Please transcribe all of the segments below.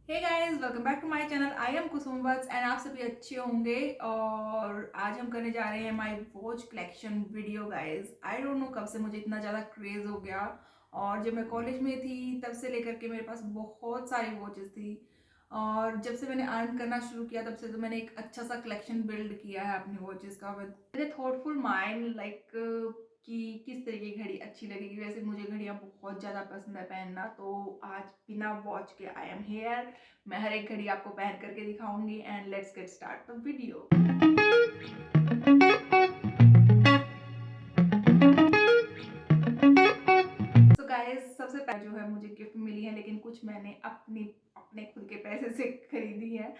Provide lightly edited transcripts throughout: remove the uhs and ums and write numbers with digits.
Hey guys, welcome back to my channel. I am Kusum Vats and आप सभी अच्छे होंगे। और आज हम करने जा रहे हैं my watch collection video. Guys, I don't no कब से मुझे इतना ज़्यादा क्रेज हो गया। और जब मैं कॉलेज में थी तब से लेकर के मेरे पास बहुत सारी वॉचेस थी। और जब से मैंने अर्न करना शुरू किया तब से तो मैंने एक अच्छा सा कलेक्शन बिल्ड किया है अपनी वॉचेस का विद मेरे थॉटफुल माइंड, लाइक कि किस तरह की घड़ी अच्छी लगेगी। वैसे मुझे घड़ियाँ बहुत ज़्यादा पसंद है पहनना, तो आज बिना वॉच के आई एम हेयर। मैं हर एक घड़ी आपको पहन करके दिखाऊंगी and let's get start the video. So guys, सबसे पहले जो है मुझे गिफ्ट मिली है, लेकिन कुछ मैंने अपने खुद के पैसे से खरीदी है।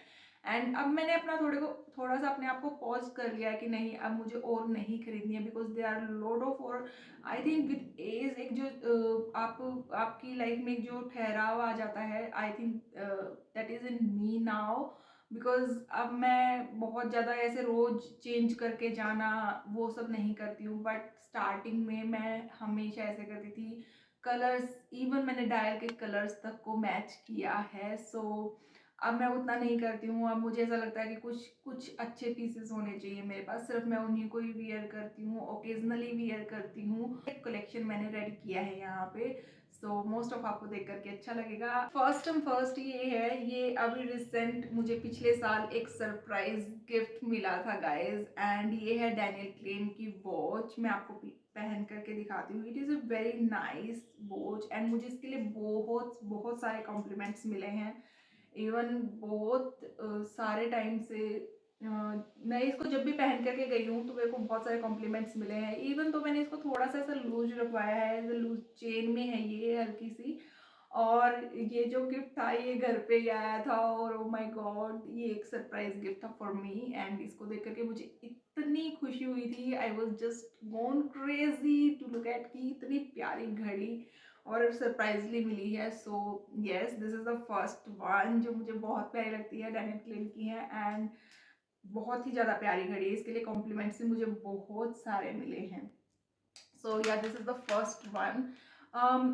एंड अब मैंने अपना थोड़ा सा अपने आप को पॉज कर लिया है कि नहीं, अब मुझे और नहीं खरीदनी है, because they are load of. और आई थिंक विद एज एक जो आपकी लाइफ में एक जो ठहराव आ जाता है, I think that is in me now. Because अब मैं बहुत ज़्यादा ऐसे रोज चेंज करके जाना वो सब नहीं करती हूँ, बट स्टार्टिंग में मैं हमेशा ऐसे करती थी। कलर्स, इवन मैंने डायल के कलर्स तक को मैच किया है। सो अब मैं उतना नहीं करती हूँ। अब मुझे ऐसा लगता है कि कुछ कुछ अच्छे पीसेस होने चाहिए मेरे पास, सिर्फ मैं उन्हीं को ही वियर करती हूँ, ओकेजनली वियर करती हूँ। एक कलेक्शन मैंने रेडी किया है यहाँ पे, सो मोस्ट ऑफ आपको देख करके अच्छा लगेगा। फर्स्ट ये है, ये अभी रिसेंट मुझे पिछले साल एक सरप्राइज गिफ्ट मिला था गाइज। एंड ये है डैनियल क्लेन की वॉच। मैं आपको पहन करके दिखाती हूँ। It is a very nice watch and मुझे इसके लिए बहुत बहुत सारे कॉम्प्लीमेंट्स मिले हैं। इवन बहुत सारे टाइम से मैं इसको जब भी पहन करके गई हूँ तो मेरे को बहुत सारे कॉम्प्लीमेंट्स मिले हैं। इवन तो मैंने इसको थोड़ा सा ऐसा लूज रखवाया है, एज लूज चेन में है ये हल्की सी। और ये जो गिफ्ट था ये घर पे ही आया था, और ओ माय गॉड, ये एक सरप्राइज गिफ्ट था फॉर मी। एंड इसको देख करके मुझे इतनी खुशी हुई थी, I was just gone crazy to look at की इतनी प्यारी घड़ी और सरप्राइजली मिली है। So yes, this is the first one जो मुझे बहुत प्यारी लगती है, डैनियल क्लेन की है। एंड बहुत ही ज़्यादा प्यारी घड़ी है, इसके लिए कॉम्प्लीमेंट्स भी मुझे बहुत सारे मिले हैं। So yeah, this is the first one.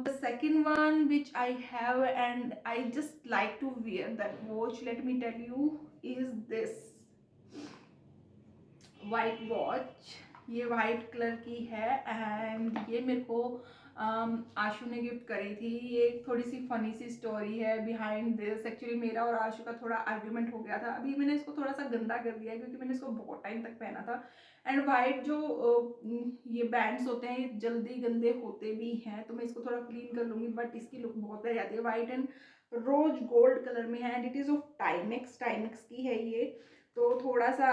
The second one which I have and I just like to wear that watch, let me tell you, is this white watch. ये वाइट कलर की है and ये मेरे को आशु ने gift करी थी। ये थोड़ी सी फनी सी स्टोरी है बिहाइंड दिस। एक्चुअली मेरा और आशु का थोड़ा आर्ग्यूमेंट हो गया था। अभी मैंने इसको थोड़ा सा गंदा कर दिया है क्योंकि मैंने इसको बहुत टाइम तक पहना था। एंड वाइट जो ये बैंड्स होते हैं ये जल्दी गंदे होते भी हैं, तो मैं इसको थोड़ा क्लीन कर लूँगी। बट इसकी लुक बहुत प्यारी आती है, white and rose gold colour में है and it is of Timex की है ये। तो थोड़ा सा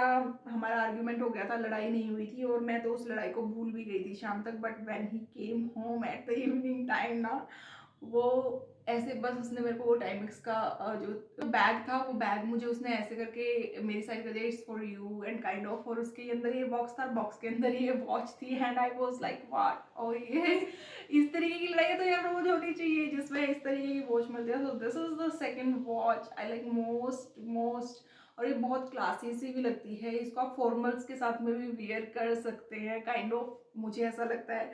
हमारा आर्ग्यूमेंट हो गया था, लड़ाई नहीं हुई थी और मैं तो उस लड़ाई को भूल भी गई थी शाम तक। But when he came home at the evening time ना, वो ऐसे बस उसने मेरे को वो टाइमिक्स का जो बैग था, वो बैग मुझे उसने ऐसे करके मेरी साइड कर दिया, it's for you and kind of. और उसके अंदर ये बॉक्स था, बॉक्स के अंदर ये वॉच थी and I was like what. और ये इस तरीके की लड़ाई तो यार रोज होनी चाहिए जिसमें इस तरीके की वॉच मिलती है। So this is the second watch I like most most. और ये बहुत क्लासी सी भी लगती है, इसको आप फॉर्मल्स के साथ में भी वेयर कर सकते हैं काइंड ऑफ, मुझे ऐसा लगता है।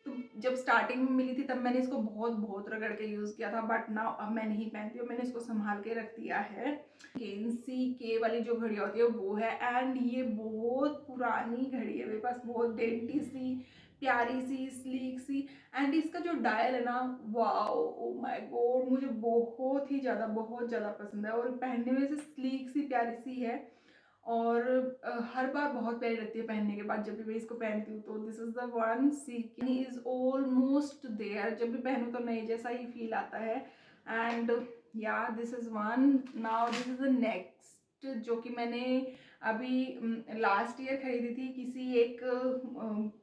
तो जब स्टार्टिंग में मिली थी तब मैंने इसको बहुत बहुत रगड़ के यूज़ किया था, बट नाउ अब मैं नहीं पहनती हूँ, मैंने इसको संभाल के रख दिया है। केनसी के वाली जो घड़ी होती है वो है एंड ये बहुत पुरानी घड़ी है मेरे पास, बहुत डेंटी सी, प्यारी सी, स्लीक सी। एंड इसका जो डायल है ना, वाओ, ओ माय गॉड, मुझे बहुत ज़्यादा पसंद है। और पहनने में से स्लीक सी प्यारी सी है और हर बार बहुत प्यारी लगती है पहनने के बाद। जब भी मैं इसको पहनती हूँ तो this is the one, she is almost there. जब भी पहनूँ तो नए जैसा ही फील आता है। And yeah this is one. Now this is the next जो कि मैंने अभी लास्ट ईयर खरीदी थी, किसी एक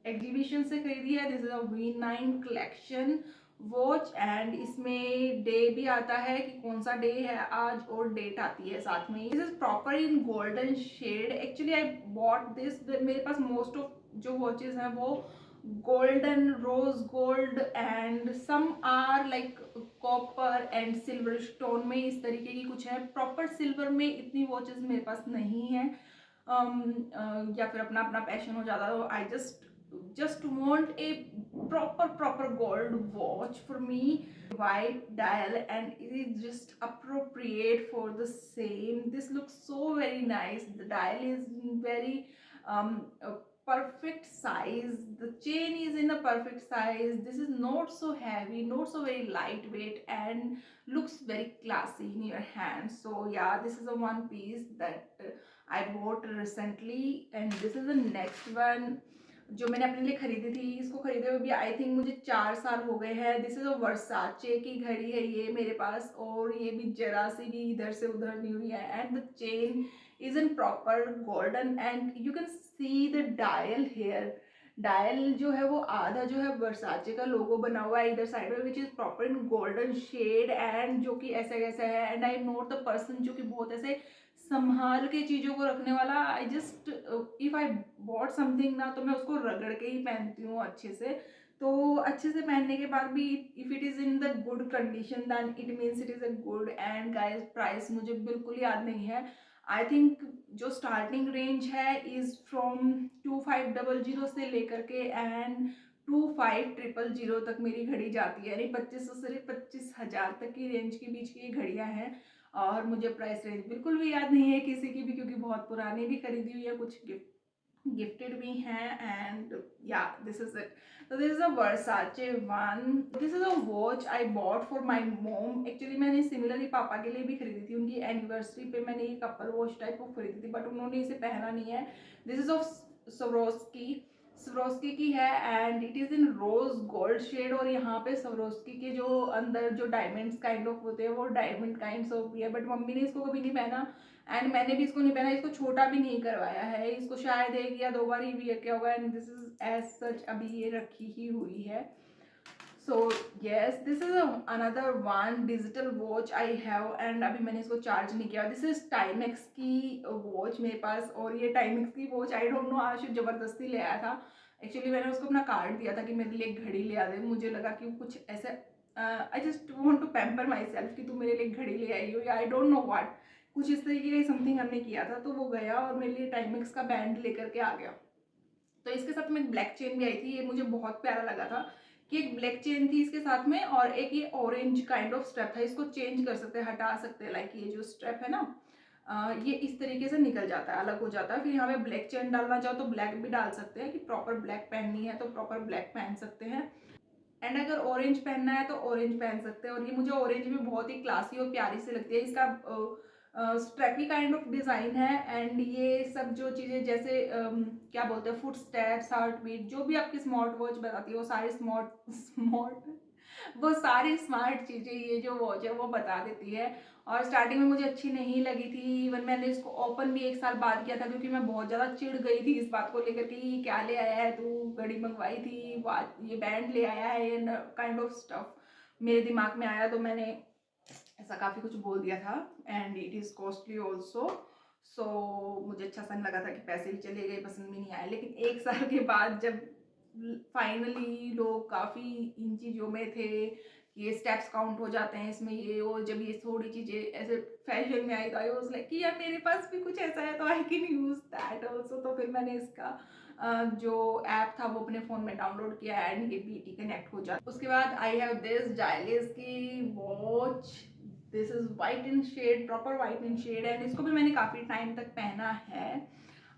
एग्जीबिशन से खरीदी है। This is a V9 collection watch and इसमें डे भी आता है कि कौन सा डे है आज, और डेट आती है साथ में। This is proper in golden shade. Actually I bought this, मेरे पास मोस्ट ऑफ जो वॉचेस हैं वो golden, rose gold and some are like copper and silver stone में, इस तरीके की कुछ है। प्रॉपर सिल्वर में इतनी वॉचेस मेरे पास नहीं है। या फिर अपना अपना पैशन हो जाता है, तो I just just want a proper gold watch for me, white dial, and it is just appropriate for the same. This looks so very nice. The dial is very perfect size, the chain is in a perfect size. This is not so heavy, not so very lightweight, and looks very classy in your hands. So yeah, this is a one piece that I bought recently, and this is the next one जो मैंने अपने लिए खरीदी थी। इसको खरीदे हुए भी आई थिंक मुझे 4 साल हो गए हैं। दिस इज अ वर्साचे की घड़ी है ये मेरे पास, और ये भी जरा सी भी इधर से उधर नहीं हुई है, and the chain is in proper golden, and you can see the dial here. Dial जो है वो आधा जो है वर्साचे का लोगो बना हुआ है इधर साइड में, which is proper in golden shade, and जो कि ऐसा कैसा है, and I am not the person जो कि बहुत ऐसे संभाल के चीज़ों को रखने वाला। I just if I bought something ना, तो मैं उसको रगड़ के ही पहनती हूँ अच्छे से। तो अच्छे से पहनने के बाद भी if it is in the good condition then it means it is a good. And guys price मुझे बिल्कुल याद नहीं है। आई थिंक जो स्टार्टिंग रेंज है इज़ फ्रॉम 2500 से लेकर के एंड 2500 तक मेरी घड़ी जाती है, यानी 2500 से 25,000 तक की रेंज के बीच की ये घड़ियाँ हैं। और मुझे प्राइस रेंज बिल्कुल भी याद नहीं है किसी की भी, क्योंकि बहुत पुरानी भी खरीदी हुई है, कुछ गिफ्टेड भी हैं, and yeah this is it. तो this is a Versace one. This is a watch I bought for my mom. Actually मैंने सिमिलरली पापा के लिए भी खरीदी थी, उनकी एनिवर्सरी पे मैंने ये कपल वॉच टाइप ऑफ खरीदी थी, बट उन्होंने इसे पहना नहीं है। दिस इज ऑफ स्वरोस्की की है, and it is in rose gold shade, और यहाँ पे स्वरोस्की के जो अंदर जो डायमंड्स काइंड ऑफ होते हैं वो डायमंड काइंड ऑफ भी है, बट मम्मी ने इसको कभी नहीं पहना, एंड मैंने भी इसको नहीं पहना। इसको छोटा भी नहीं करवाया है, इसको शायद 1 या 2 बार ही वियर किया होगा, and this is as such अभी ये रखी ही हुई है। So yes, this is another one digital watch I have, and अभी मैंने इसको चार्ज नहीं किया। दिस इज टाइमेक्स की वॉच मेरे पास, और ये टाइमेक्स की watch I don't know Ashif जबरदस्ती ले आया था। एक्चुअली मैंने उसको अपना कार्ड दिया था कि मेरे लिए घड़ी ले आ दे। मुझे लगा कि कुछ ऐसे I just want to pamper myself कि तू मेरे लिए घड़ी ले आई हो, या आई डोंट नो व्हाट, कुछ इस तरीके का समथिंग हमने किया था। तो वो गया और मेरे लिए टाइमेक्स का बैंड लेकर के आ गया। तो इसके साथ में एक ब्लैक चेन भी आई थी, ये मुझे बहुत प्यारा लगा था कि एक ब्लैक चेन थी इसके साथ में, और एक ये ऑरेंज काइंड ऑफ स्ट्रेप था। इसको चेंज कर सकते हैं, हटा सकते हैं, लाइक ये जो स्ट्रेप है ना, ये इस तरीके से निकल जाता है, अलग हो जाता है। फिर यहाँ पे ब्लैक चेन डालना चाहो तो ब्लैक भी डाल सकते हैं, कि प्रॉपर ब्लैक पहननी है तो प्रॉपर ब्लैक पहन सकते हैं, एंड अगर ऑरेंज पहनना है तो ऑरेंज पहन सकते हैं। और ये मुझे ऑरेंज भी बहुत ही क्लासी और प्यारी सी लगती है। इसका स्ट्रैपी काइंड ऑफ डिज़ाइन है, एंड ये सब जो चीज़ें जैसे क्या बोलते हैं, फुट स्टेप्स, हार्ट बीट, जो भी आपकी स्मार्ट वॉच बताती है वो सारी स्मार्ट स्मार्ट वो सारी स्मार्ट चीज़ें ये जो वॉच है वो बता देती है। और स्टार्टिंग में मुझे अच्छी नहीं लगी थी, इवन मैंने इसको ओपन भी 1 साल बाद किया था, क्योंकि मैं बहुत ज़्यादा चिढ़ गई थी इस बात को लेकर के, ये क्या ले आया है तू, घड़ी मंगवाई थी, ये बैंड ले आया है, ये काइंड ऑफ स्टफ मेरे दिमाग में आया, तो मैंने ऐसा काफ़ी कुछ बोल दिया था। And it is costly also. So मुझे अच्छा सा नहीं लगा था कि पैसे भी चले गए, पसंद भी नहीं आया। लेकिन 1 साल के बाद जब फाइनली लोग काफ़ी इन चीज़ों में थे, ये स्टेप्स काउंट हो जाते हैं इसमें, ये और जब ये थोड़ी चीज़ें ऐसे फैशन में आई तो आई वाज लाइक कि यार मेरे पास भी कुछ ऐसा है तो I can use that also. तो फिर मैंने इसका जो ऐप था वो अपने फ़ोन में डाउनलोड किया, एंड ये बीटी कनेक्ट हो जाता। उसके बाद आई हैव दिस डायलिस की watch. This is white in shade, proper white in shade, and इसको भी मैंने काफ़ी टाइम तक पहना है।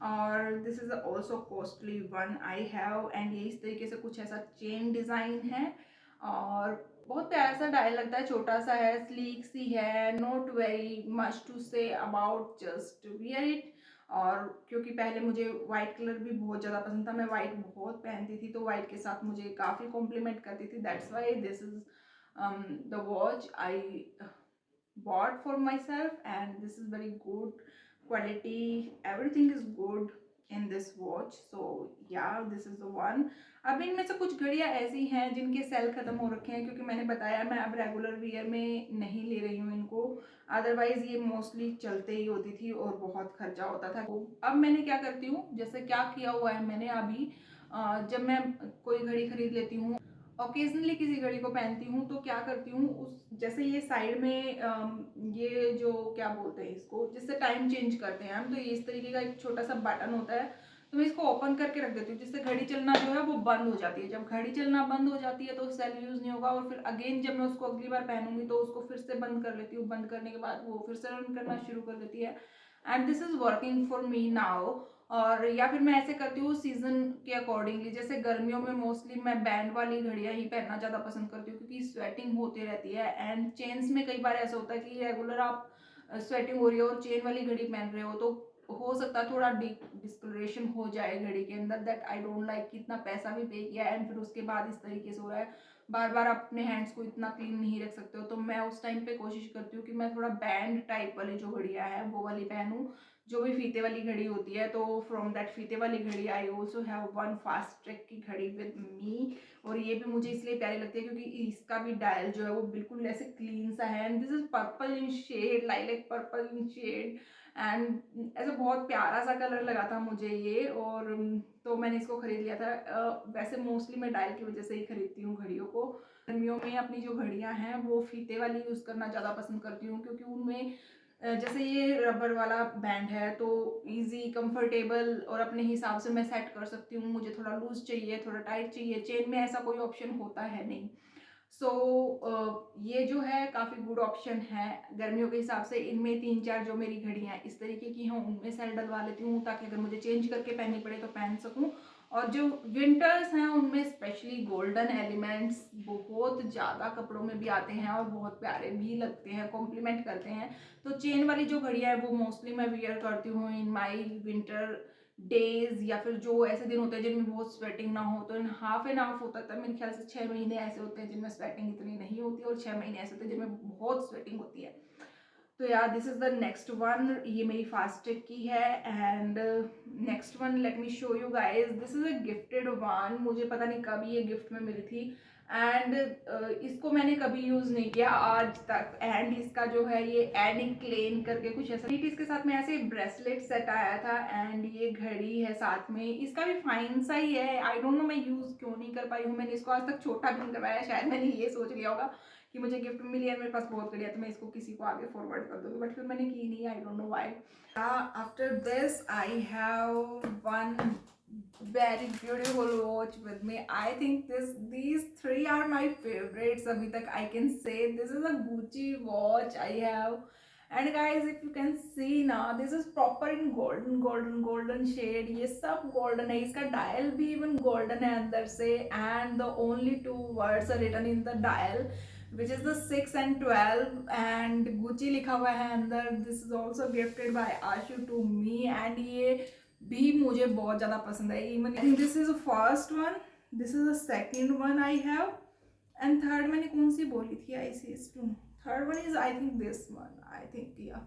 और this is also costly one I have, and ये इस तरीके से कुछ ऐसा चेन डिज़ाइन है, और बहुत प्यारा सा डायल लगता है, छोटा सा है, स्लीक सी है, not very much to say about, just wear it. और क्योंकि पहले मुझे वाइट कलर भी बहुत ज़्यादा पसंद था, मैं वाइट बहुत पहनती थी, तो वाइट के साथ मुझे काफ़ी कॉम्प्लीमेंट करती थी, that's why this is the watch I bought for myself, and this is very good quality, everything is good in this watch. So yeah, this is the one. अब इनमें से कुछ घड़ियाँ ऐसी हैं जिनके सेल ख़त्म हो रखे हैं, क्योंकि मैंने बताया मैं अब रेगुलर वियर में नहीं ले रही हूँ इनको, अदरवाइज़ ये मोस्टली चलते ही होती थी और बहुत खर्चा होता था। तो अब मैंने क्या करती हूँ, जैसे क्या किया हुआ है मैंने अभी, जब मैं कोई घड़ी खरीद लेती हूँ, ओकेजनली किसी घड़ी को पहनती हूँ, तो क्या करती हूँ, उस जैसे ये साइड में ये जो क्या बोलते हैं इसको, जिससे टाइम चेंज करते हैं हम, तो ये इस तरीके का एक छोटा सा बटन होता है, तो मैं इसको ओपन करके रख देती हूँ, जिससे घड़ी चलना जो है वो बंद हो जाती है। जब घड़ी चलना बंद हो जाती है तो सेल यूज़ नहीं होगा, और फिर अगेन जब मैं उसको अगली बार पहनूंगी तो उसको फिर से बंद कर लेती हूँ। बंद करने के बाद वो फिर से रन करना शुरू कर देती है, and this is working for me now. और या फिर मैं ऐसे करती हूँ सीजन के अकॉर्डिंगली, जैसे गर्मियों में मोस्टली मैं बैंड वाली घड़ियाँ ही पहनना ज़्यादा पसंद करती हूँ, क्योंकि स्वेटिंग होती रहती है। एंड चेन्स में कई बार ऐसा होता है कि रेगुलर आप स्वेटिंग हो रही है और चेन वाली घड़ी पहन रहे हो, तो हो सकता है थोड़ा डिस्कलरेशन हो जाए घड़ी के अंदर। दैट आई डोंट लाइक कि इतना पैसा भी पे किया एंड फिर उसके बाद इस तरीके से हो रहा है। बार बार आप अपने हैंड्स को इतना क्लीन नहीं रख सकते हो, तो मैं उस टाइम पे कोशिश करती हूँ कि मैं थोड़ा बैंड टाइप वाली जो घड़ियाँ हैं वो वाली पहनूँ, जो भी फीते वाली घड़ी होती है। तो फ्रॉम दैट फीते वाली घड़ी I also have one fast track की घड़ी विद मी, और ये भी मुझे इसलिए प्यारी लगती है क्योंकि इसका भी डायल जो है वो बिल्कुल ऐसे क्लीन सा है, and this is purple in shade, like purple in shade, and ऐसा बहुत प्यारा सा कलर लगा था मुझे ये, और तो मैंने इसको खरीद लिया था। वैसे मोस्टली मैं डायल की वजह से ही खरीदती हूँ घड़ियों को। गर्मियों में अपनी जो घड़ियाँ हैं वो फीते वाली यूज़ करना ज़्यादा पसंद करती हूँ, क्योंकि उनमें जैसे ये रबर वाला बैंड है तो इजी कंफर्टेबल और अपने हिसाब से मैं सेट कर सकती हूँ। मुझे थोड़ा लूज चाहिए, थोड़ा टाइट चाहिए, चेन में ऐसा कोई ऑप्शन होता है नहीं। सो ये जो है काफ़ी गुड ऑप्शन है गर्मियों के हिसाब से। इनमें 3-4 जो मेरी घड़ियाँ इस तरीके की हैं उनमें सेल डलवा लेती हूँ, ताकि अगर मुझे चेंज करके पहननी पड़े तो पहन सकूँ। और जो विंटर्स हैं उनमें स्पेशली गोल्डन एलिमेंट्स बहुत ज़्यादा कपड़ों में भी आते हैं और बहुत प्यारे भी लगते हैं, कॉम्प्लीमेंट करते हैं। तो चेन वाली जो घड़ियाँ है वो मोस्टली मैं वियर करती हूँ इन माई विंटर डेज, या फिर जो ऐसे दिन होते हैं जिनमें बहुत स्वेटिंग ना हो। तो इन हाफ एंड हाफ होता था मेरे ख्याल से। 6 महीने ऐसे होते हैं जिनमें स्वेटिंग इतनी नहीं होती, और 6 महीने ऐसे होते हैं जिनमें बहुत स्वेटिंग होती है। तो यार this is the next one, ये मेरी फास्ट ट्रैक की है। And next one let me show you guys, this is a gifted one. मुझे पता नहीं कब ये गिफ्ट में मिली थी, एंड इसको मैंने कभी यूज़ नहीं किया आज तक। एंड इसका जो है ये एनिक लेन करके कुछ ऐसा, इसके साथ में ऐसे ब्रेसलेट सेट आया था, एंड ये घड़ी है साथ में। इसका भी फाइन सा ही है, आई डोंट नो मैं यूज़ क्यों नहीं कर पाई हूँ। मैंने इसको आज तक छोटा भी नहीं करवाया, शायद मैंने ये सोच लिया होगा कि मुझे गिफ्ट में मिली है, मेरे पास बहुत घड़िया, तो मैं इसको किसी को आगे फॉरवर्ड कर दूँगी, बट फिर मैंने की नहीं, आई don't know why. After this I have one very beautiful watch with me. I think these three are my favorites abhi tak I can say. This is a Gucci watch I have, and guys if you can see now, this is proper in golden shade. ये सब golden है, इसका dial भी even golden है अंदर से, and the only 2 words are written in the dial which is the 6 and 12, and Gucci लिखा हुआ है अंदर. This is also gifted by Ashu to me, and ये भी मुझे बहुत ज़्यादा पसंद है. Even I think this is first one, this is the second one I have, and third मैंने कौन सी बोली थी, I see is two. Third one is I think this one, I think yeah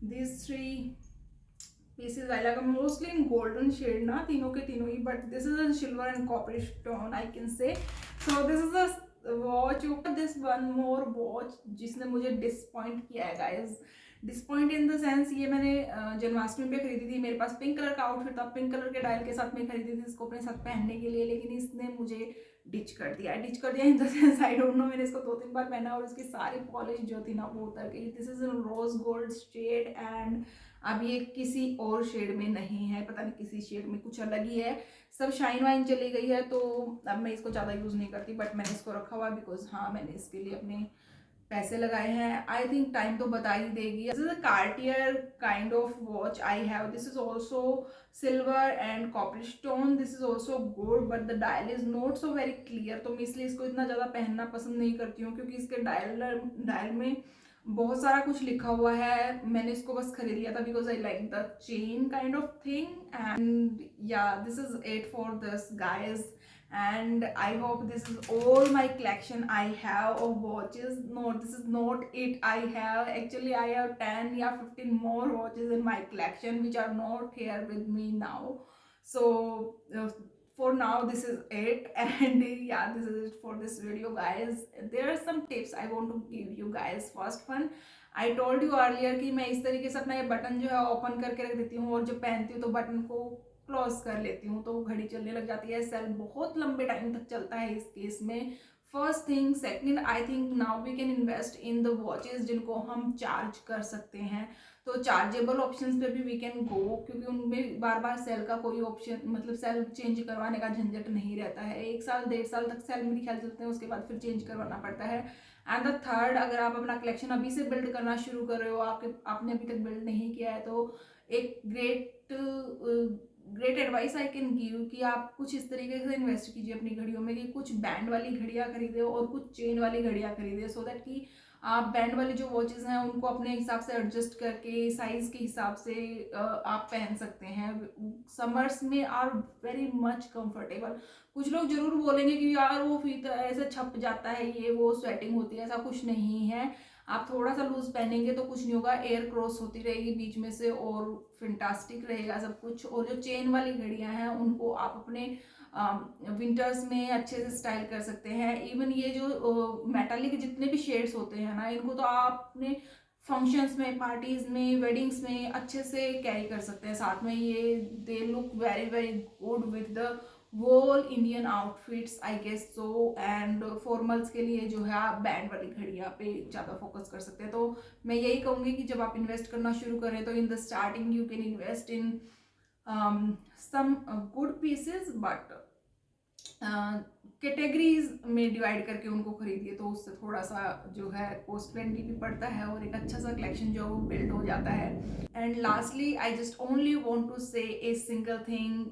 this 3 pieces I like, mostly in golden shade ना, तीनों के तीनों ही, but this is in silver and copper stone I can say. So this is a watch. This one more watch जिसने मुझे disappoint किया है guys. डिस्पॉइंट in the sense, ये मैंने जन्माष्टमी पे खरीदी थी, मेरे पास पिंक कलर का आउटफिट था, पिंक कलर के डायल के साथ में खरीदी थी इसको अपने साथ पहनने के लिए, लेकिन इसने मुझे डिच कर दिया in the sense I don't no. मैंने इसको 2-3 बार पहना और इसकी सारी पॉलिश जो थी ना वो उतर गई. This is in rose gold shade, and अब ये किसी और शेड में नहीं है, पता नहीं किसी शेड में, कुछ अलग ही है. सब शाइन वाइन चली गई है, तो अब मैं इसको ज़्यादा यूज़ नहीं करती, बट मैंने इसको रखा हुआ बिकॉज हाँ मैंने इसके लिए अपने पैसे लगाए हैं. आई थिंक टाइम तो बता ही देगी. This is a Cartier kind of watch I have. This is also silver and copper stone. This is also gold, but the dial is not so very clear. तो मैं इसलिए इसको इतना ज़्यादा पहनना पसंद नहीं करती हूँ, क्योंकि इसके डायल में बहुत सारा कुछ लिखा हुआ है. मैंने इसको बस खरीद लिया था because I like the chain kind of thing, and yeah this is it for this guys. And I hope this is all my collection I have of watches. No, this is not it. I have actually I have 10 or 15 more watches in my collection which are not here with me now. So for now this is it, and yeah, this is it for this video guys. There are some tips I want to give you guys. First one, I told you earlier कि मैं इस तरीके से अपना ये button जो है open करके रख देती हूँ, और जब पहनती हूँ तो बटन को क्लोज कर लेती हूँ, तो घड़ी चलने लग जाती है. सेल बहुत लंबे टाइम तक चलता है इस केस में. First thing. Second, I think now we can invest in the watches जिनको हम चार्ज कर सकते हैं, तो चार्जेबल ऑप्शंस पे भी वी कैन गो, क्योंकि उनमें बार बार सेल का कोई ऑप्शन, मतलब सेल चेंज करवाने का झंझट नहीं रहता है। 1 साल 1.5 साल तक सेल मेरे ख्याल चलते हैं, उसके बाद फिर चेंज करवाना पड़ता है। एंड द थर्ड, अगर आप अपना कलेक्शन अभी से बिल्ड करना शुरू कर रहे हो, आपने अभी तक बिल्ड नहीं किया है, तो एक great advice I can give कि आप कुछ इस तरीके से इन्वेस्ट कीजिए अपनी घड़ियों में कि कुछ बैंड वाली घड़ियां खरीदे और कुछ चेन वाली घड़ियां खरीदे, सो दैट कि आप बैंड वाली जो वॉचेस हैं उनको अपने हिसाब से एडजस्ट करके साइज के हिसाब से आप पहन सकते हैं। समर्स में आर वेरी मच कंफर्टेबल। कुछ लोग जरूर बोलेंगे कि यार वो फीता ऐसे छप जाता है, ये वो स्वेटिंग होती है, ऐसा कुछ नहीं है। आप थोड़ा सा लूज पहनेंगे तो कुछ नहीं होगा, एयर क्रॉस होती रहेगी बीच में से और फैंटास्टिक रहेगा सब कुछ। और जो चेन वाली घड़ियां हैं उनको आप अपने विंटर्स में अच्छे से स्टाइल कर सकते हैं। इवन ये जो मेटालिक जितने भी शेड्स होते हैं ना, इनको तो आप अपने फंक्शंस में, पार्टीज में, वेडिंग्स में अच्छे से कैरी कर सकते हैं साथ में। ये they look very very good with the whole Indian outfits I guess so. And formals के लिए जो है आप बैंड वाली घड़ियां पे ज़्यादा फोकस कर सकते हैं। तो मैं यही कहूँगी कि जब आप इन्वेस्ट करना शुरू करें तो in the starting you can invest in some good pieces, but categories में डिवाइड करके उनको खरीदिए, तो उससे थोड़ा सा जो है कॉस्ट फ्रेंडली भी पड़ता है और एक अच्छा सा कलेक्शन जो बिल्ड हो जाता है। And lastly I just only want to say a single thing,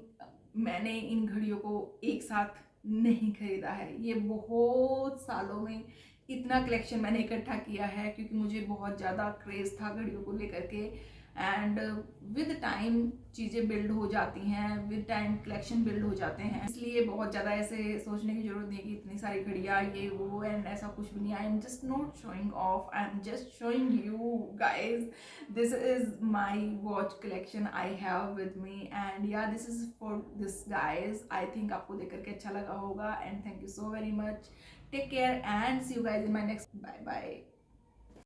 मैंने इन घड़ियों को एक साथ नहीं खरीदा है। ये बहुत सालों में इतना कलेक्शन मैंने इकट्ठा किया है क्योंकि मुझे बहुत ज़्यादा क्रेज़ था घड़ियों को लेकर के। एंड विद टाइम चीज़ें बिल्ड हो जाती हैं, विद टाइम कलेक्शन बिल्ड हो जाते हैं, इसलिए बहुत ज़्यादा ऐसे सोचने की जरूरत नहीं है कि इतनी सारी घड़ियाँ ये वो, एंड ऐसा कुछ भी नहीं। I am just not showing off, I am just showing you guys this is my watch collection I have with me. And yeah this is for this guys. I think आपको देख करके अच्छा लगा होगा, and thank you so very much. Take care and see you guys in my next. Bye bye.